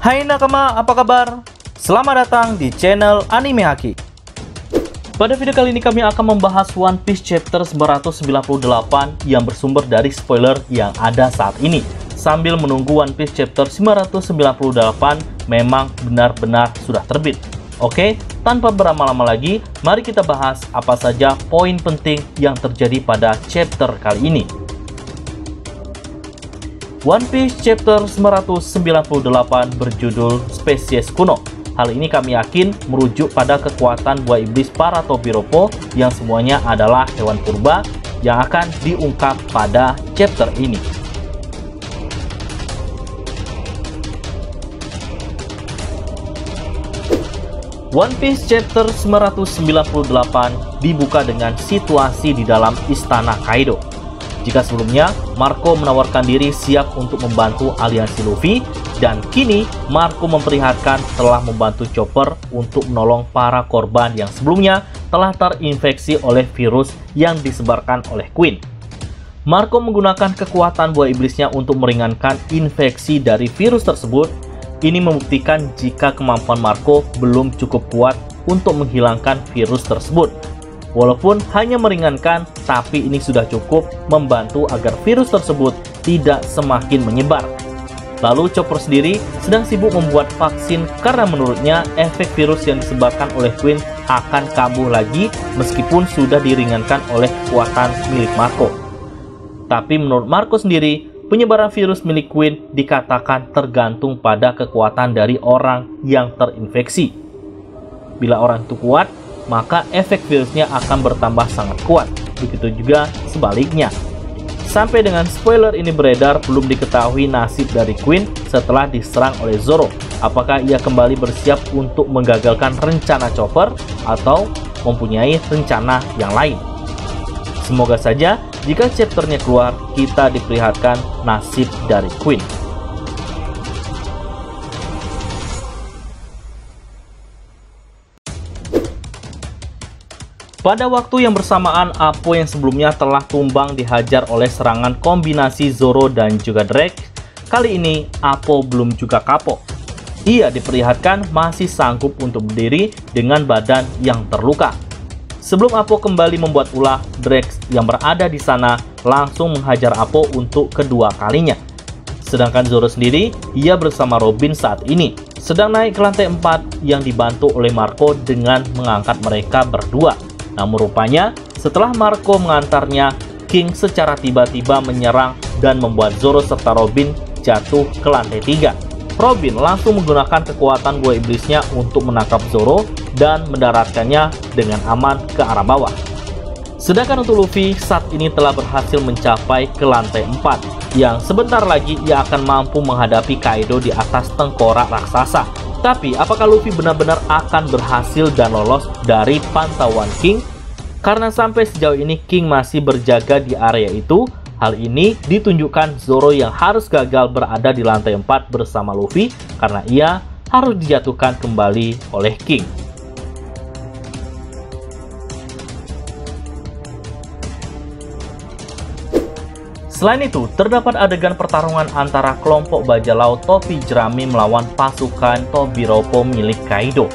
Hai nakama, apa kabar? Selamat datang di channel Anime Haki. Pada video kali ini kami akan membahas One Piece chapter 998 yang bersumber dari spoiler yang ada saat ini. Sambil menunggu One Piece chapter 998 memang benar-benar sudah terbit. Oke, tanpa berlama-lama lagi, mari kita bahas apa saja poin penting yang terjadi pada chapter kali ini. One Piece chapter 998 berjudul Spesies Kuno. Hal ini kami yakin merujuk pada kekuatan buah iblis para Tobiropo yang semuanya adalah hewan purba yang akan diungkap pada chapter ini. One Piece chapter 998 dibuka dengan situasi di dalam istana Kaido. Jika sebelumnya Marco menawarkan diri siap untuk membantu aliansi Luffy, dan kini Marco memperlihatkan telah membantu Chopper untuk menolong para korban yang sebelumnya telah terinfeksi oleh virus yang disebarkan oleh Queen. Marco menggunakan kekuatan buah iblisnya untuk meringankan infeksi dari virus tersebut. Ini membuktikan jika kemampuan Marco belum cukup kuat untuk menghilangkan virus tersebut. Walaupun hanya meringankan, tapi ini sudah cukup membantu agar virus tersebut tidak semakin menyebar. Lalu Chopper sendiri sedang sibuk membuat vaksin karena menurutnya efek virus yang disebarkan oleh Queen akan kambuh lagi meskipun sudah diringankan oleh kekuatan milik Marco. Tapi menurut Marco sendiri, penyebaran virus milik Queen dikatakan tergantung pada kekuatan dari orang yang terinfeksi. Bila orang itu kuat, maka efek virusnya akan bertambah sangat kuat. Begitu juga sebaliknya. Sampai dengan spoiler ini beredar, belum diketahui nasib dari Queen setelah diserang oleh Zoro. Apakah ia kembali bersiap untuk menggagalkan rencana Chopper atau mempunyai rencana yang lain? Semoga saja jika chapternya keluar, kita diperlihatkan nasib dari Queen. Pada waktu yang bersamaan, Apo yang sebelumnya telah tumbang dihajar oleh serangan kombinasi Zoro dan juga Drake. Kali ini, Apo belum juga kapok. Ia diperlihatkan masih sanggup untuk berdiri dengan badan yang terluka. Sebelum Apo kembali membuat ulah, Drake yang berada di sana langsung menghajar Apo untuk kedua kalinya. Sedangkan Zoro sendiri, ia bersama Robin saat ini sedang naik ke lantai 4 yang dibantu oleh Marco dengan mengangkat mereka berdua. Namun rupanya setelah Marco mengantarnya, King secara tiba-tiba menyerang dan membuat Zoro serta Robin jatuh ke lantai 3. Robin langsung menggunakan kekuatan buah iblisnya untuk menangkap Zoro dan mendaratkannya dengan aman ke arah bawah. Sedangkan untuk Luffy saat ini telah berhasil mencapai ke lantai 4 yang sebentar lagi ia akan mampu menghadapi Kaido di atas tengkorak raksasa. Tapi apakah Luffy benar-benar akan berhasil dan lolos dari pantauan King? Karena sampai sejauh ini King masih berjaga di area itu. Hal ini ditunjukkan Zoro yang harus gagal berada di lantai 4 bersama Luffy karena ia harus dijatuhkan kembali oleh King. Selain itu, terdapat adegan pertarungan antara kelompok bajak laut topi jerami melawan pasukan Tobiropo milik Kaido.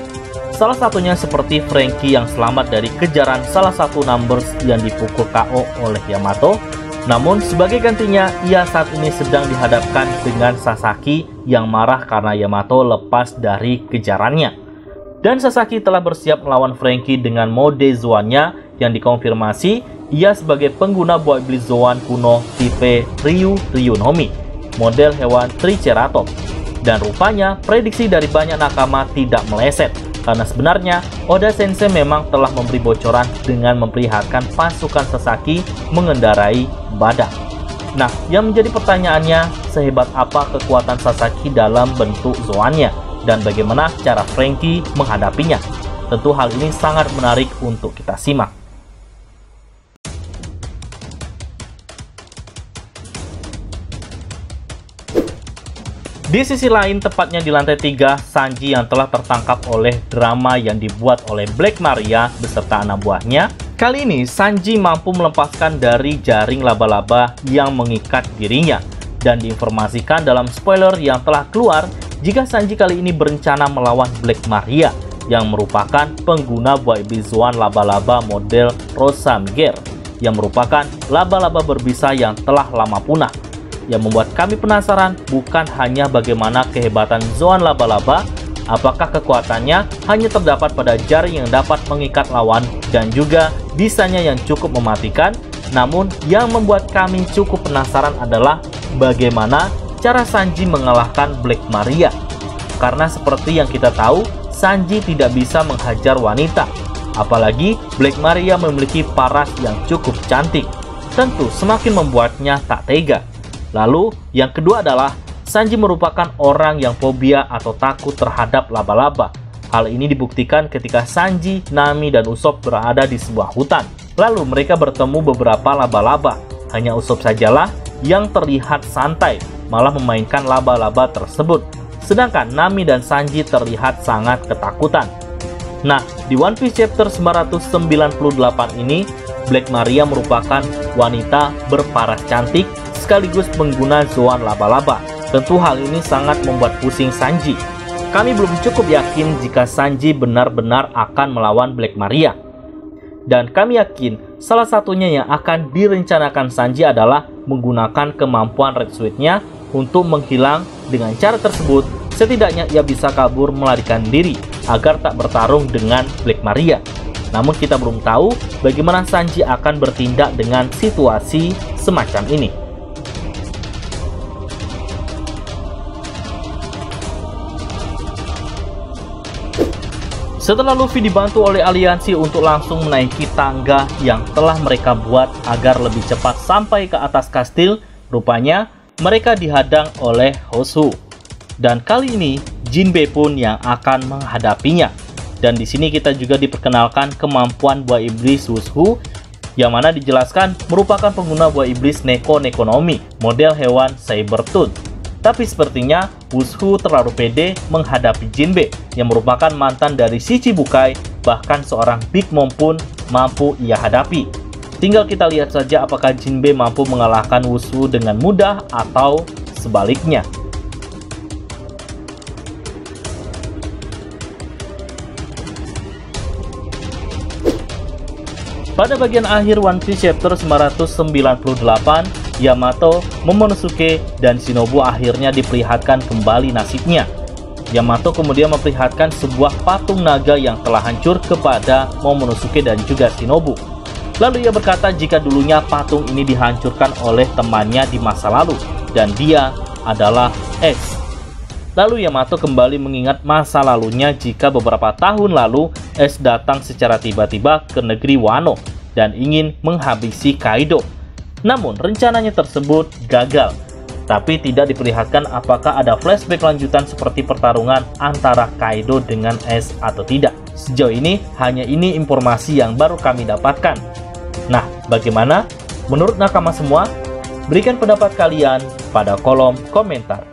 Salah satunya seperti Franky yang selamat dari kejaran salah satu Numbers yang dipukul KO oleh Yamato. Namun sebagai gantinya, ia saat ini sedang dihadapkan dengan Sasaki yang marah karena Yamato lepas dari kejarannya. Dan Sasaki telah bersiap melawan Franky dengan mode Zoan-nya yang dikonfirmasi ia sebagai pengguna buah iblis Zoan kuno tipe Ryunomi, model hewan Triceratops. Dan rupanya prediksi dari banyak nakama tidak meleset, karena sebenarnya Oda Sensei memang telah memberi bocoran dengan memperlihatkan pasukan Sasaki mengendarai badak. Nah, yang menjadi pertanyaannya, sehebat apa kekuatan Sasaki dalam bentuk Zoan-nya, dan bagaimana cara Franky menghadapinya? Tentu hal ini sangat menarik untuk kita simak. Di sisi lain, tepatnya di lantai 3, Sanji yang telah tertangkap oleh drama yang dibuat oleh Black Maria beserta anak buahnya. Kali ini, Sanji mampu melepaskan dari jaring laba-laba yang mengikat dirinya. Dan diinformasikan dalam spoiler yang telah keluar, jika Sanji kali ini berencana melawan Black Maria yang merupakan pengguna buah iblis Zoan laba-laba model Rosamger yang merupakan laba-laba berbisa yang telah lama punah. Yang membuat kami penasaran bukan hanya bagaimana kehebatan Zoan laba-laba, apakah kekuatannya hanya terdapat pada jaring yang dapat mengikat lawan dan juga bisanya yang cukup mematikan. Namun yang membuat kami cukup penasaran adalah bagaimana cara Sanji mengalahkan Black Maria. Karena seperti yang kita tahu, Sanji tidak bisa menghajar wanita. Apalagi Black Maria memiliki paras yang cukup cantik. Tentu semakin membuatnya tak tega. Lalu yang kedua adalah Sanji merupakan orang yang fobia atau takut terhadap laba-laba. Hal ini dibuktikan ketika Sanji, Nami, dan Usopp berada di sebuah hutan. Lalu mereka bertemu beberapa laba-laba. Hanya Usopp sajalah yang terlihat santai, malah memainkan laba-laba tersebut. Sedangkan Nami dan Sanji terlihat sangat ketakutan. Nah, di One Piece chapter 998 ini, Black Maria merupakan wanita berparas cantik sekaligus pengguna Zoan laba-laba. Tentu hal ini sangat membuat pusing Sanji. Kami belum cukup yakin jika Sanji benar-benar akan melawan Black Maria. Dan kami yakin salah satunya yang akan direncanakan Sanji adalah menggunakan kemampuan Red Suit-nya untuk menghilang. Dengan cara tersebut, setidaknya ia bisa kabur melarikan diri agar tak bertarung dengan Black Maria. Namun kita belum tahu bagaimana Sanji akan bertindak dengan situasi semacam ini. Setelah Luffy dibantu oleh aliansi untuk langsung menaiki tangga yang telah mereka buat agar lebih cepat sampai ke atas kastil, rupanya mereka dihadang oleh Housu. Dan kali ini Jinbe pun yang akan menghadapinya. Dan di sini kita juga diperkenalkan kemampuan buah iblis Wushu, yang mana dijelaskan merupakan pengguna buah iblis Neko Nekonomi, model hewan Sabertooth. Tapi sepertinya Wushu terlalu pede menghadapi Jinbe yang merupakan mantan dari Shichibukai, bahkan seorang Big Mom pun mampu ia hadapi. Tinggal kita lihat saja apakah Jinbe mampu mengalahkan Wushu dengan mudah atau sebaliknya. Pada bagian akhir One Piece chapter 998, Yamato, Momonosuke, dan Shinobu akhirnya diperlihatkan kembali nasibnya. Yamato kemudian memperlihatkan sebuah patung naga yang telah hancur kepada Momonosuke dan juga Shinobu. Lalu ia berkata jika dulunya patung ini dihancurkan oleh temannya di masa lalu, dan dia adalah Ace. Lalu Yamato kembali mengingat masa lalunya jika beberapa tahun lalu Ace datang secara tiba-tiba ke negeri Wano dan ingin menghabisi Kaido. Namun rencananya tersebut gagal. Tapi tidak diperlihatkan apakah ada flashback lanjutan seperti pertarungan antara Kaido dengan Ace atau tidak. Sejauh ini hanya ini informasi yang baru kami dapatkan. Nah, bagaimana menurut nakama semua? Berikan pendapat kalian pada kolom komentar.